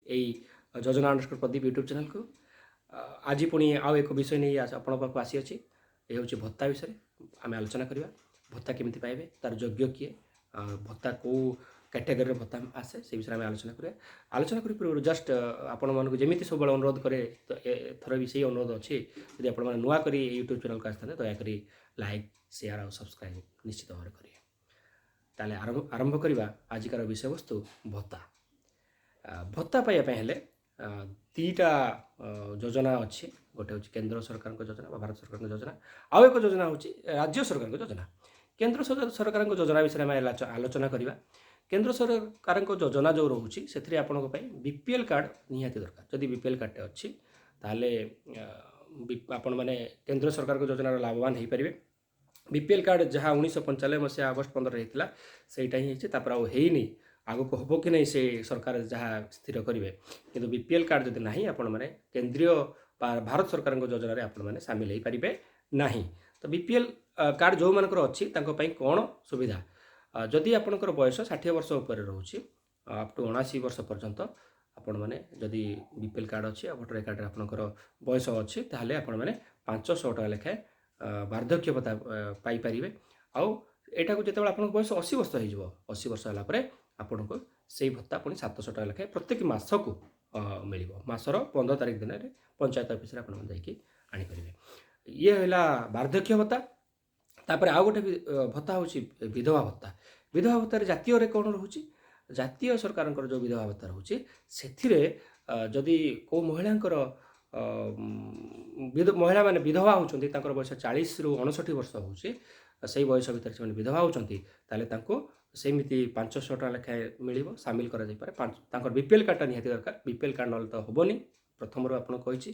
यही योजना underscore Pradeep YouTube channel को आज पुणी आउ एक विषय नहीं आपण पाक आसी अच्छी ये हूँ भत्ता विषय आम आलोचना करवा भत्ता केमी पाइबे तार योग्य किए भत्ता कौ कैटेगोरी भत्ता आसे से विषय में आलोचना करें आलोचना कर पूर्व जस्ट आपण मानक जमी सब अनुरोध करे तो थर भी सही अनुरोध अच्छी यदि आप नुआ कर यूट्यूब चैनल को आसते दयाकोरी लाइक शेयर और सब्सक्राइब निश्चित भाव करेंगे ताले आरंभ करवा आजिकार विषय वस्तु भत्ता भत्ता पाइबापे दीटा योजना अच्छी गोटे हूँ केंद्र सरकार योजना भारत सरकार योजना आउ एक योजना हूँ राज्य सरकार योजना केंद्र सरकार योजना विषय में आलोचना करवा केंद्र सरकार योजना जो रोचे से आपण बीपीएल कार्ड निहाती दरकार जदि बीपीएल कार्ड अच्छी ताले आपण मैंने केंद्र सरकार योजना लाभवान हो पारे बीपीएल कार्ड जहाँ 1995 मसीहा अगस्ट 15 होता से होनी आगक हम कि नहीं से सरकार जहाँ स्थिर करेंगे किंतु बीपीएल कार्ड जब ना आपण मैंने केंद्रीय भारत सरकार योजना आपण मैंने सामिल हो पारे ना तो बीपीएल कार्ड जो मानकर अच्छी कौन सुविधा जदि आपणकर बयस 60 वर्ष उपर रोचे अप टू 79 वर्ष पर्यंत आपण मैंने जदि बीपीएल कार्ड अच्छी भोटर कार्ड आपणकर बयस अच्छी ताहले आपण मैंने 500 टका लेखाएं वार्धक्य भत्ता पाइपर आउ एटा को जिते आप बयस 80 वर्ष हो 80 वर्ष है आपन को से भत्ता पुणी 700 टका लेखाएं प्रत्येक मास को मिल मासर 15 तारिख दिन में पंचायत ऑफिस रे आपन जाइए आनीपर ये है वार्धक्य भत्ता तापर आउ गोटे भत्ता हूँ विधवा भत्ता विधवा भत्तार जातीय कौन रोचे जातीय सरकार जो विधवा भत्ता रोचे से जदि को महिलांकर महिला माने विधवा होती बयस 40 रु 59 वर्ष होची से बयस भितर से विधवा होती सेमती 500 टका लेखाएं मिल सामिल कर बीपीएल कार्डटा निहाती दरकार बीपीएल कार्ड ना तो हेनी प्रथम आपको कही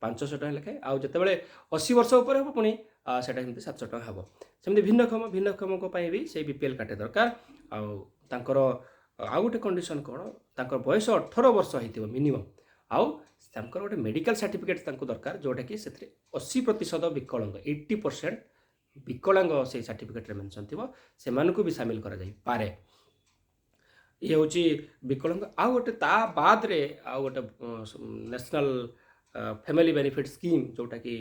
500 टका लेखाएं आउ जिते 80 वर्ष उपर हम पुणी से 700 टका हम सेमती भिन्नक्षम भी से बीपीएल कार्ड दरकार आउ गोटे कंडीशन कौन बयस 18 वर्ष हो मिनिमम आउ गोटे मेडिकल सर्टिफिकेट दरकार जोटा कि 80% विकलांग 80% विकलांग से सर्टिफिकेट मेंशन थी से भी सामिल कर पारे ये हूँ विकलांग आउ गोटे ता बाद रे आउ गोटे नेशनल फैमिली बेनिफिट स्कीम जोटा कि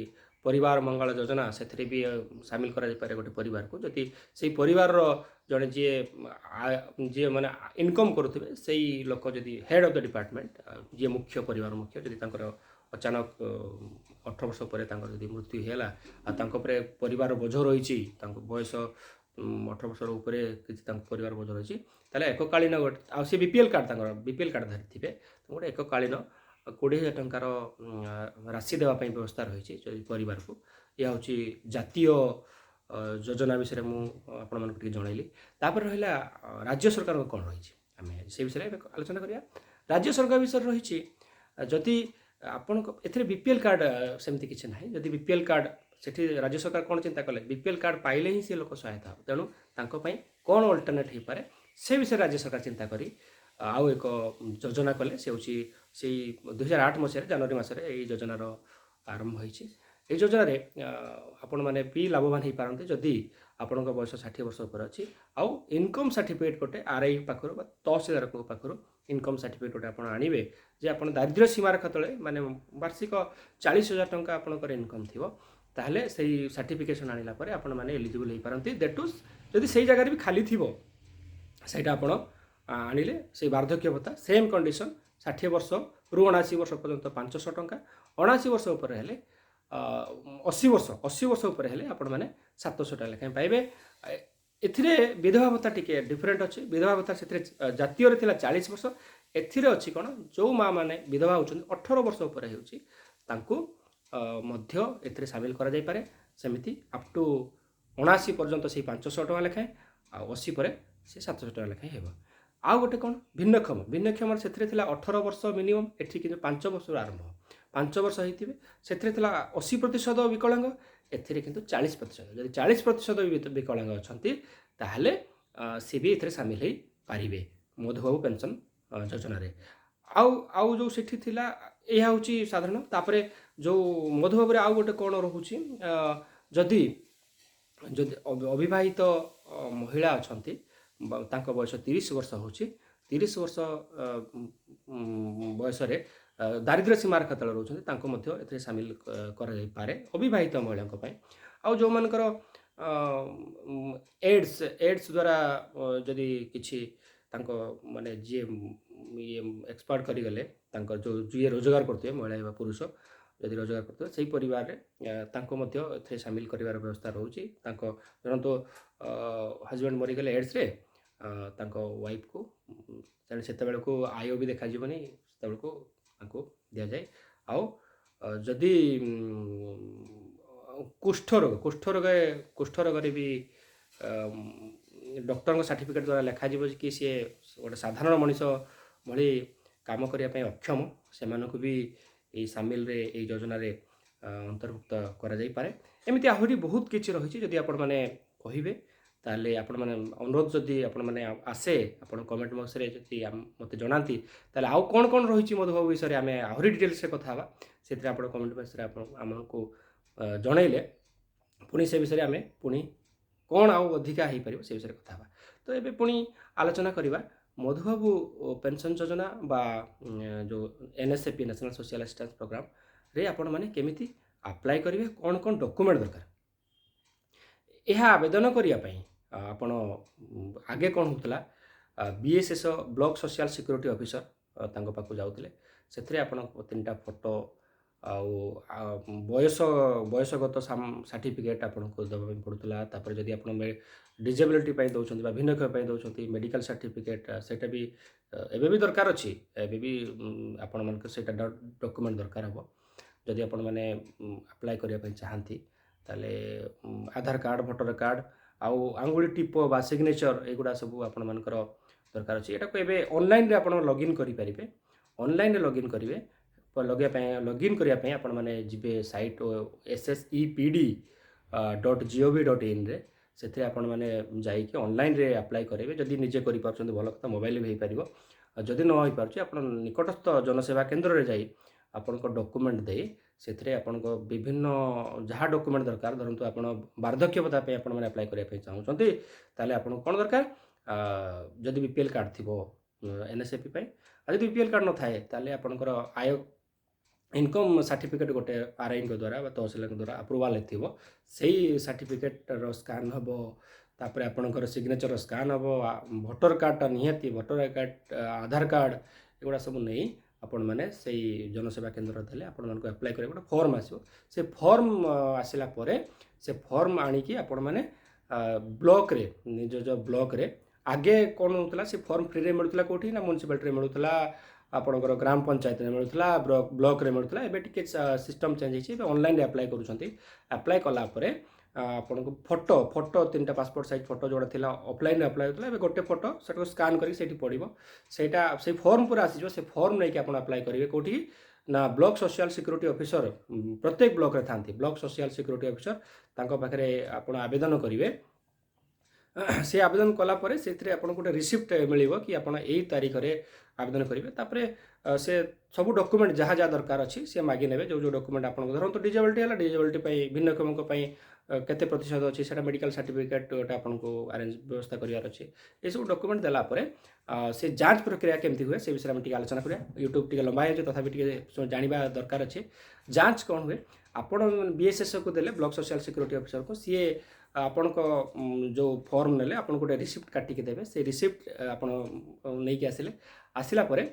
परिवार मंगल योजना से भी सामिल करा पारे गोटे परिवार को जदि से परिवार जड़े जी माने इनकम करुवे से लोक जदि हेड ऑफ द डिपार्टमेंट जी मुख्य परिवार मुख्य जदि अचानक 18 वर्ष पर जदि मृत्यु है परिवार बोझ रही बयस 18 वर्ष उपर किसी परिवार बोझ रही एककालीन गोटे सी बीपीएल कार्ड धरी थे गोटे एककालीन 20,000 टंकार राशि देवाई व्यवस्था रही परिवार को यह हूँ जातीय योजना विषय मुझे जनइली तापर रहा राज्य सरकार कौन रही आम से विषय में आलोचना करिया राज्य सरकार विषय रही जदि आपण ए बीपीएल कार्ड सेमती किसी ना जदि बीपीएल कार्ड से राज्य सरकार कौन चिंता कले बीपीएल कार्ड पाइले ही सी लोक सहायता हो तेणु कौन अल्टरनेट हो पारे से विषय राज्य सरकार चिंता करी आउ एक योजना कले से हूँ से 2008 मसीह जनवरी मसरे यही योजनार आरंभ होती ये योजन आपण मैंने भी लाभवान हो पारते जदि आपण बयस 60 वर्ष उपर अच्छी आउ इनकम सर्टिफिकेट गोटे आरआई पाखर तहसीलदार पाखर इनकम सर्टिफिकेट गोटे आप आणवे जे आप दारिद्र्य सीमा रेखा तले माने वार्षिक 40,000 टंका आपंकर इनकम थी ताहले से सर्टिफिकेशन आनिला परे आपण माने एलिजिबल हो पारती दैट इज जदि से जगह भी खाली थी सहीटा आपण आणिले से वार्धक्य भत्ता सेम कंडीशन 60 वर्ष रु 79 वर्ष पर्यंत 500 टंका 79 वर्ष उपर हेले 80 वर्ष उपर हेले आपण माने 700 टका लेखाएं पाइबे एथिरे विधवा भत्ता टिके डिफरेंट अच्छे विधवा भत्ता से जातीय थिला 40 वर्ष एथिरे अच्छी कौन जो माँ मैंने विधवा होती 18 वर्ष उपर मध्य एथिरे सामिल करा जाय पारे सेमिति अप टू 79 पर्यंत से 500 टका लेखाएं आ 80 पर से 700 टका लेखाएं हेबो आउ गोटे कौन भिन्नक्षम से 18 वर्ष मिनिमम एठी कि 5 वर्ष आरंभ 5 वर्ष होते से 80% विकलांग एथिरे किंतु 40% जदि 40% विकलांग अच्छी ताहले सी भी एथिरे सामिल हो पारिबे मधुबाबू पेंशन योजना रे आउ जो सेठी थिला यह हूँ साधारण तापरे जो मधुबाबू आउ गोटे कौन रोचे जदि अविवाहित महिला अच्छा बयस 30 वर्ष होची 30 ବର୍ଷ ବୟସରେ ଦାରିଦ୍ର୍ୟ ସୀମାରେଖା ତଳେ ରହୁଛନ୍ତି ତାଙ୍କୁ ମଧ୍ୟ ଏଥିରେ ସାମିଲ କରାଯାଇପାରେ ଅବିବାହିତ ମହିଳାଙ୍କ ପାଇଁ। ଆଉ ଯେଉଁମାନଙ୍କର ଏଡ୍ସ ଦ୍ୱାରା ଯଦି କିଛି ତାଙ୍କ ମାନେ ଯିଏ ଇଏ ଏକ୍ସପାର୍ଟ କରିଗଲେ ତାଙ୍କର ଯେଉଁ ଯିଏ ରୋଜଗାର କରୁଥିବେ ମହିଳା ବା ପୁରୁଷ ଯଦି ରୋଜଗାର କରୁଥିବେ ସେହି ପରିବାରରେ ତାଙ୍କୁ ମଧ୍ୟ ଏଥିରେ ସାମିଲ କରିବାର ବ୍ୟବସ୍ଥା ରହୁଛି। ତାଙ୍କ ଧରନ୍ତୁ ହଜବେଣ୍ଡ ମରିଗଲେ ଏଡ୍ସରେ ତାଙ୍କ ୱାଇଫ୍କୁ ତେଣୁ ସେତେବେଳକୁ ଆୟ ବି ଦେଖାଯିବନି, ସେତେବେଳକୁ ତାଙ୍କୁ ଦିଆଯାଏ। ଆଉ ଯଦି କୁଷ୍ଠରୋଗରେ ବି ଡକ୍ଟରଙ୍କ ସାର୍ଟିଫିକେଟ୍ ଦ୍ୱାରା ଲେଖାଯିବ କି ସିଏ ଗୋଟେ ସାଧାରଣ ମଣିଷ ଭଳି କାମ କରିବା ପାଇଁ ଅକ୍ଷମ, ସେମାନଙ୍କୁ ବି ଏହି ସାମିଲରେ ଏହି ଯୋଜନାରେ ଅନ୍ତର୍ଭୁକ୍ତ କରାଯାଇପାରେ। ଏମିତି ଆହୁରି ବହୁତ କିଛି ରହିଛି, ଯଦି ଆପଣମାନେ କହିବେ ତାହେଲେ ଆପଣମାନେ ଅନୁରୋଧ ଯଦି ଆପଣମାନେ ଆସେ ଆପଣ କମେଣ୍ଟ ବକ୍ସରେ ଯଦି ମୋତେ ଜଣାନ୍ତି ତାହେଲେ ଆଉ କ'ଣ କ'ଣ ରହିଛି ମଧୁବାବୁ ବିଷୟରେ ଆମେ ଆହୁରି ଡିଟେଲ୍ସରେ କଥା ହେବା। ସେଥିରେ ଆପଣ କମେଣ୍ଟ ବକ୍ସରେ ଆପଣ ଆମକୁ ଜଣାଇଲେ ପୁଣି ସେ ବିଷୟରେ ଆମେ ପୁଣି କ'ଣ ଆଉ ଅଧିକା ହେଇପାରିବ ସେ ବିଷୟରେ କଥା ହେବା। ତ ଏବେ ପୁଣି ଆଲୋଚନା କରିବା ମଧୁବାବୁ ପେନ୍ସନ୍ ଯୋଜନା ବା ଯେଉଁ NSAP ନ୍ୟାସନାଲ୍ ସୋସିଆଲ୍ ଆସିଷ୍ଟାନ୍ସ ପ୍ରୋଗ୍ରାମରେ ଆପଣମାନେ କେମିତି ଆପ୍ଲାଏ କରିବେ, କ'ଣ କ'ଣ ଡକୁମେଣ୍ଟ ଦରକାର। ଏହା ଆବେଦନ କରିବା ପାଇଁ ଆପଣ ଆଗେ କ'ଣ ହେଉଥିଲା BSS block social security officer ତାଙ୍କ ପାଖକୁ ଯାଉଥିଲେ, ସେଥିରେ ଆପଣ 3ଟା ଫଟୋ ଆଉ ବୟସଗତ ସାର୍ଟିଫିକେଟ୍ ଆପଣଙ୍କୁ ଦେବା ପାଇଁ ପଡ଼ୁଥିଲା। ତାପରେ ଯଦି ଆପଣ ଡିଜେବିଲିଟି ପାଇଁ ଦେଉଛନ୍ତି ବା ଭିନ୍ନକ୍ଷମ ପାଇଁ ଦେଉଛନ୍ତି ମେଡ଼ିକାଲ ସାର୍ଟିଫିକେଟ୍ ସେଇଟା ବି ଏବେ ବି ଦରକାର ଅଛି, ଏବେ ବି ଆପଣମାନଙ୍କର ସେଇଟା ଡକୁମେଣ୍ଟ ଦରକାର ହେବ। ଯଦି ଆପଣମାନେ ଆପ୍ଲାଏ କରିବା ପାଇଁ ଚାହାନ୍ତି ତାହେଲେ ଆଧାର କାର୍ଡ଼, ଭୋଟର କାର୍ଡ଼ ଆଉ ଆଙ୍ଗୁଳି ଟିପ ବା ସିଗ୍ନେଚର ଏଗୁଡ଼ା ସବୁ ଆପଣମାନଙ୍କର ଦରକାର ଅଛି। ଏଟାକୁ ଏବେ ଅନଲାଇନ୍ରେ ଆପଣ ଲଗ୍ଇନ୍ କରିପାରିବେ। ଅନଲାଇନ୍ରେ ଲଗ୍ଇନ୍ କରିବେ, ଲଗ୍ଇନ୍ କରିବା ପାଇଁ ଆପଣମାନେ ଯିବେ ସାଇଟ୍ ssepd.gov.inରେ, ସେଥିରେ ଆପଣମାନେ ଯାଇକି ଅନଲାଇନ୍ରେ ଆପ୍ଲାଏ କରିବେ। ଯଦି ନିଜେ କରିପାରୁଛନ୍ତି ଭଲ କଥା, ମୋବାଇଲ ବି ହେଇପାରିବ। ଯଦି ନ ହେଇପାରୁଛି ଆପଣ ନିକଟସ୍ଥ ଜନସେବା କେନ୍ଦ୍ରରେ ଯାଇ ଆପଣଙ୍କ ଡକୁମେଣ୍ଟ ଦେଇ ସେଥିରେ ଆପଣଙ୍କ ବିଭିନ୍ନ ଯାହା ଡକୁମେଣ୍ଟ ଦରକାର, ଧରନ୍ତୁ ଆପଣ ବାର୍ଦ୍ଧକ୍ୟ ଭତ୍ତା ପାଇଁ ଆପଣମାନେ ଆପ୍ଲାଏ କରିବା ପାଇଁ ଚାହୁଁଛନ୍ତି ତାହେଲେ ଆପଣଙ୍କୁ କ'ଣ ଦରକାର, ଯଦି BPL କାର୍ଡ଼ ଥିବ NSAP ପାଇଁ, ଆଉ ଯଦି BPL କାର୍ଡ଼ ନଥାଏ ତାହେଲେ ଆପଣଙ୍କର ଆୟ ଇନକମ୍ ସାର୍ଟିଫିକେଟ୍ ଗୋଟେ RIଙ୍କ ଦ୍ୱାରା ବା ତହସିଲଙ୍କ ଦ୍ୱାରା ଆପ୍ରୁଭାଲ୍ ହେଇଥିବ, ସେଇ ସାର୍ଟିଫିକେଟ୍ର ସ୍କାନ୍ ହେବ। ତାପରେ ଆପଣଙ୍କର ସିଗ୍ନେଚର ସ୍କାନ୍ ହେବ, ଭୋଟର କାର୍ଡ଼ଟା ନିହାତି, ଭୋଟର କାର୍ଡ଼, ଆଧାର କାର୍ଡ଼ ଏଗୁଡ଼ା ସବୁ ନେଇ ଆପଣମାନେ ସେଇ ଜନସେବା କେନ୍ଦ୍ର ଦେଲେ ଆପଣମାନଙ୍କୁ ଆପ୍ଲାଏ କରିବାକୁ ଗୋଟେ ଫର୍ମ ଆସିବ। ସେ ଫର୍ମ ଆସିଲା ପରେ ସେ ଫର୍ମ ଆଣିକି ଆପଣମାନେ ବ୍ଲକରେ ନିଜ ବ୍ଲକରେ ଆଗେ କ'ଣ ହେଉଥିଲା, ସେ ଫର୍ମ ଫ୍ରିରେ ମିଳୁଥିଲା କେଉଁଠି ନା ମ୍ୟୁନିସିପାଲିଟିରେ ମିଳୁଥିଲା, ଆପଣଙ୍କର ଗ୍ରାମ ପଞ୍ଚାୟତରେ ମିଳୁଥିଲା, ବ୍ଲକରେ ମିଳୁଥିଲା। ଏବେ ଟିକେ ସିଷ୍ଟମ୍ ଚେଞ୍ଜ ହେଇଛି, ଏବେ ଅନଲାଇନ୍ରେ ଆପ୍ଲାଏ କରୁଛନ୍ତି। ଆପ୍ଲାଏ କଲା ପରେ ଆପଣଙ୍କୁ ଫଟୋ 3ଟା ପାସପୋର୍ଟ ସାଇଜ୍ ଫଟୋ ଯେଉଁଟା ଥିଲା ଅଫଲାଇନ୍ରେ ଆପ୍ଲାଏ ହେଉଥିଲା, ଏବେ ଗୋଟେ ଫଟୋ ସେଟାକୁ ସ୍କାନ୍ କରିକି ସେଇଠି ପଡ଼ିବ, ସେଇଟା ସେଇ ଫର୍ମ ପୁରା ଆସିଯିବ। ସେ ଫର୍ମ ନେଇକି ଆପଣ ଆପ୍ଲାଏ କରିବେ କେଉଁଠି ନା ବ୍ଲକ ସୋସିଆଲ୍ ସିକ୍ୟୁରିଟି ଅଫିସର, ପ୍ରତ୍ୟେକ ବ୍ଲକରେ ଥାନ୍ତି ବ୍ଲକ ସୋସିଆଲ୍ ସିକ୍ୟୁରିଟି ଅଫିସର, ତାଙ୍କ ପାଖରେ ଆପଣ ଆବେଦନ କରିବେ। ସେ ଆବେଦନ କଲା ପରେ ସେଥିରେ ଆପଣଙ୍କୁ ଗୋଟେ ରିସିପ୍ଟ ମିଳିବ କି ଆପଣ ଏଇ ତାରିଖରେ ଆବେଦନ କରିବେ। ତାପରେ ସେ ସବୁ ଡକୁମେଣ୍ଟ ଯାହା ଯାହା ଦରକାର ଅଛି ସେ ମାଗି ନେବେ। ଯେଉଁ ଡକୁମେଣ୍ଟ ଆପଣଙ୍କୁ ଧରନ୍ତୁ ଡିଜେବିଲିଟି ହେଲା, ଡିଜେବିଲିଟି ପାଇଁ ଭିନ୍ନକ୍ଷମଙ୍କ ପାଇଁ କେତେ ପ୍ରତିଶତ ଅଛି ସେଇଟା ମେଡ଼ିକାଲ ସାର୍ଟିଫିକେଟ୍ ଗୋଟେ ଆପଣଙ୍କୁ ବ୍ୟବସ୍ଥା କରିବାର ଅଛି। ଏସବୁ ଡକୁମେଣ୍ଟ ଦେଲା ପରେ ସେ ଯାଞ୍ଚ ପ୍ରକ୍ରିୟା କେମିତି ହୁଏ ସେ ବିଷୟରେ ଆମେ ଟିକେ ଆଲୋଚନା କରିବା। ୟୁଟ୍ୟୁବ୍ ଟିକେ ଲମ୍ବା ହେଇଯାଉଛି, ତଥାପି ଟିକେ ଜାଣିବା ଦରକାର ଅଛି। ଯାଞ୍ଚ କ'ଣ ହୁଏ, ଆପଣ BSSକୁ ଦେଲେ ବ୍ଲକ ସୋସିଆଲ୍ ସିକ୍ୟୁରିଟି ଅଫିସରକୁ, ସିଏ ଆପଣଙ୍କ ଯେଉଁ ଫର୍ମ ନେଲେ ଆପଣଙ୍କୁ ଗୋଟେ ରିସିପ୍ଟ କାଟିକି ଦେବେ। ସେ ରିସିପ୍ଟ ଆପଣ ନେଇକି ଆସିଲା ପରେ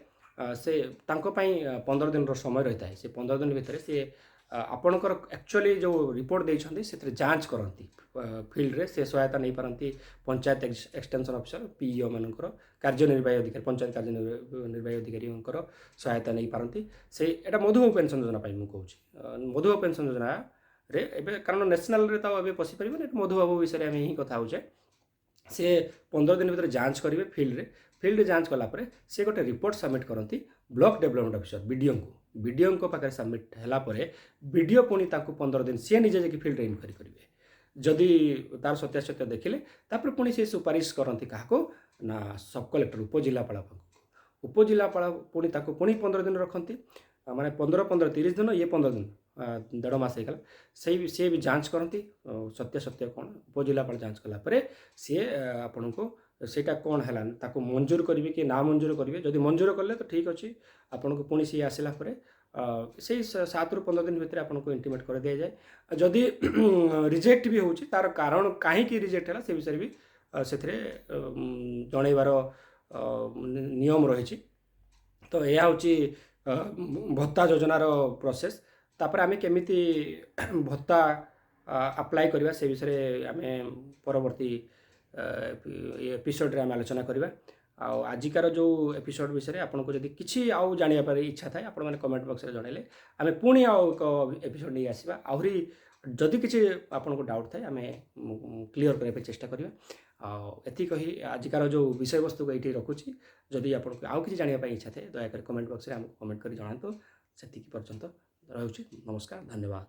ସେ ତାଙ୍କ ପାଇଁ 15 ଦିନର ସମୟ ରହିଥାଏ। ସେ 15 ଦିନ ଭିତରେ ସିଏ ଆପଣଙ୍କର ଆକ୍ଚୁଆଲି ଯେଉଁ ରିପୋର୍ଟ ଦେଇଛନ୍ତି ସେଥିରେ ଯାଞ୍ଚ କରନ୍ତି ଫିଲ୍ଡରେ। ସେ ସହାୟତା ନେଇପାରନ୍ତି ପଞ୍ଚାୟତ ଏକ୍ସଟେନସନ୍ ଅଫିସର PEO ମାନଙ୍କର, କାର୍ଯ୍ୟନିର୍ବାହୀ ଅଧିକାରୀ, ପଞ୍ଚାୟତ କାର୍ଯ୍ୟନିର୍ବାହୀ ଅଧିକାରୀଙ୍କର ସହାୟତା ନେଇପାରନ୍ତି। ଏଇଟା ମଧୁବାବୁ ପେନ୍ସନ୍ ଯୋଜନା ପାଇଁ ମୁଁ କହୁଛି। ମଧୁବାବୁ ପେନ୍ସନ୍ ଯୋଜନାରେ ଏବେ କାରଣ ନ୍ୟାସନାଲରେ ତ ଏବେ ପଶିପାରିବନି, ମଧୁବାବୁ ବିଷୟରେ ଆମେ ହିଁ କଥା ହେଉଛେ। ସେ 15 ଦିନ ଭିତରେ ଯାଞ୍ଚ କରିବେ ଫିଲ୍ଡରେ ଯାଞ୍ଚ କଲା ପରେ ସେ ଗୋଟେ ରିପୋର୍ଟ ସବମିଟ୍ କରନ୍ତି ବ୍ଲକ ଡେଭଲପମେଣ୍ଟ ଅଫିସର BDOଙ୍କ ପାଖରେ ସବମିଟ୍ ହେଲା ପରେ BDO ପୁଣି ତାଙ୍କୁ 15 ଦିନ ସିଏ ନିଜେ ଯାଇକି ଫିଲ୍ଡରେ ଇନକ୍ୱାରି କରିବେ। ଯଦି ତାର ସତ୍ୟାସତ୍ୟ ଦେଖିଲେ ତାପରେ ପୁଣି ସେ ସୁପାରିଶ କରନ୍ତି କାହାକୁ ନା ସବ୍ କଲେକ୍ଟର, ଉପଜିଲ୍ଲାପାଳ ପାଖକୁ। ଉପଜିଲ୍ଲାପାଳ ପୁଣି ତାକୁ ପୁଣି 15 ଦିନ ରଖନ୍ତି, ମାନେ 15 30 ଦିନ, ଇଏ 15 ଦିନ, 1.5 ମାସ ହେଇଗଲା। ସିଏ ବି ଯାଞ୍ଚ କରନ୍ତି ସତ୍ୟାସତ୍ୟ କ'ଣ। ଉପଜିଲ୍ଲାପାଳ ଯାଞ୍ଚ କଲା ପରେ ସିଏ ଆପଣଙ୍କୁ ସେଇଟା କ'ଣ ହେଲା ତାକୁ ମଞ୍ଜୁର କରିବେ କି ନା ମଞ୍ଜୁର କରିବେ। ଯଦି ମଞ୍ଜୁର କଲେ ତ ଠିକ୍ ଅଛି, ଆପଣଙ୍କୁ ପୁଣି ସିଏ ଆସିଲା ପରେ ସେଇ 7ରୁ 15 ଦିନ ଭିତରେ ଆପଣଙ୍କୁ ଇଣ୍ଟିମେଟ୍ କରିଦିଆଯାଏ। ଯଦି ରିଜେକ୍ଟ ବି ହେଉଛି ତା'ର କାରଣ କାହିଁକି ରିଜେକ୍ଟ ହେଲା ସେ ବିଷୟରେ ବି ସେଥିରେ ଜଣାଇବାର ନିୟମ ରହିଛି। ତ ଏହା ହେଉଛି ଭତ୍ତା ଯୋଜନାର ପ୍ରୋସେସ୍। ତାପରେ ଆମେ କେମିତି ଭତ୍ତା ଆପ୍ଲାଏ କରିବା ସେ ବିଷୟରେ ଆମେ ପରବର୍ତ୍ତୀ ଏପିସୋଡ଼ରେ ଆମେ ଆଲୋଚନା କରିବା। ଆଉ ଆଜିକାର ଯେଉଁ ଏପିସୋଡ଼ ବିଷୟରେ ଆପଣଙ୍କୁ ଯଦି କିଛି ଆଉ ଜାଣିବା ପାଇଁ ଇଚ୍ଛା ଥାଏ ଆପଣମାନେ କମେଣ୍ଟ ବକ୍ସରେ ଜଣାଇଲେ ଆମେ ପୁଣି ଆଉ ଏକ ଏପିସୋଡ଼ ନେଇ ଆସିବା। ଆହୁରି ଯଦି କିଛି ଆପଣଙ୍କୁ ଡାଉଟ୍ ଥାଏ ଆମେ କ୍ଲିଅର୍ କରିବା ପାଇଁ ଚେଷ୍ଟା କରିବା। ଆଉ ଏତିକି କହି ଆଜିକାର ଯେଉଁ ବିଷୟବସ୍ତୁକୁ ଏଇଠି ରଖୁଛି। ଯଦି ଆପଣଙ୍କୁ ଆଉ କିଛି ଜାଣିବା ପାଇଁ ଇଚ୍ଛା ଥାଏ ଦୟାକରି କମେଣ୍ଟ ବକ୍ସରେ ଆମକୁ କମେଣ୍ଟ କରି ଜଣାନ୍ତୁ। ସେତିକି ପର୍ଯ୍ୟନ୍ତ ରହୁଛି। ନମସ୍କାର, ଧନ୍ୟବାଦ।